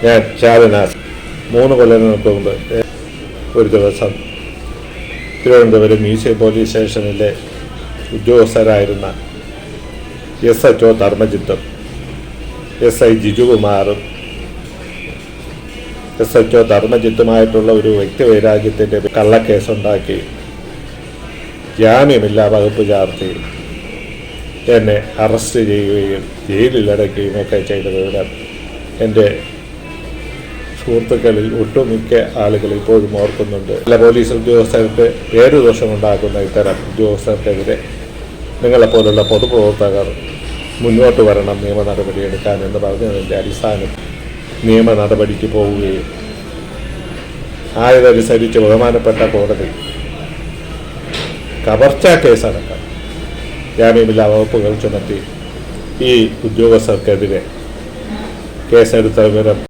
ഞാൻ ഷാബനാസ് 3 കൊല്ലങ്ങൾക്ക് മുമ്പ് ഒരു ദിവസം തിരുവനന്തപുരം മ്യൂസിയം പോലീസ് സ്റ്റേഷനിലെ ഉദ്യോഗസ്ഥരായിരുന്ന SHO ധർമ്മജിത്തും SI ജിജുകുമാറും SHO ധർമ്മജിത്തുമായിട്ടുള്ള ഒരു വ്യക്തിവൈരാഗ്യത്തിൻ്റെ കള്ളക്കേസുണ്ടാക്കി ജാമ്യമില്ലാ വകുപ്പ് ചാർത്തി എന്നെ അറസ്റ്റ് ചെയ്യുകയും ജയിലിലടയ്ക്കുകയും ഒക്കെ ചെയ്ത വിവരം എൻ്റെ സുഹൃത്തുക്കളിൽ ഒട്ടുമിക്ക ആളുകൾ ഇപ്പോഴും ഓർക്കുന്നുണ്ട്. ചില പോലീസ് ഉദ്യോഗസ്ഥർക്ക് പേരുദോഷമുണ്ടാക്കുന്ന ഇത്തരം ഉദ്യോഗസ്ഥർക്കെതിരെ നിങ്ങളെപ്പോലുള്ള പൊതുപ്രവർത്തകർ മുന്നോട്ട് വരണം, നിയമ നടപടിയെടുക്കാൻ എന്ന് പറഞ്ഞതിൻ്റെ അടിസ്ഥാനം നിയമ നടപടിക്ക് പോവുകയും ആയതനുസരിച്ച് ബഹുമാനപ്പെട്ട കോടതി കവർച്ചാ കേസടക്കം ജാമ്യമില്ലാ വകുപ്പുകൾ ചുമത്തി ഈ ഉദ്യോഗസ്ഥർക്കെതിരെ കേസെടുത്ത വിവരം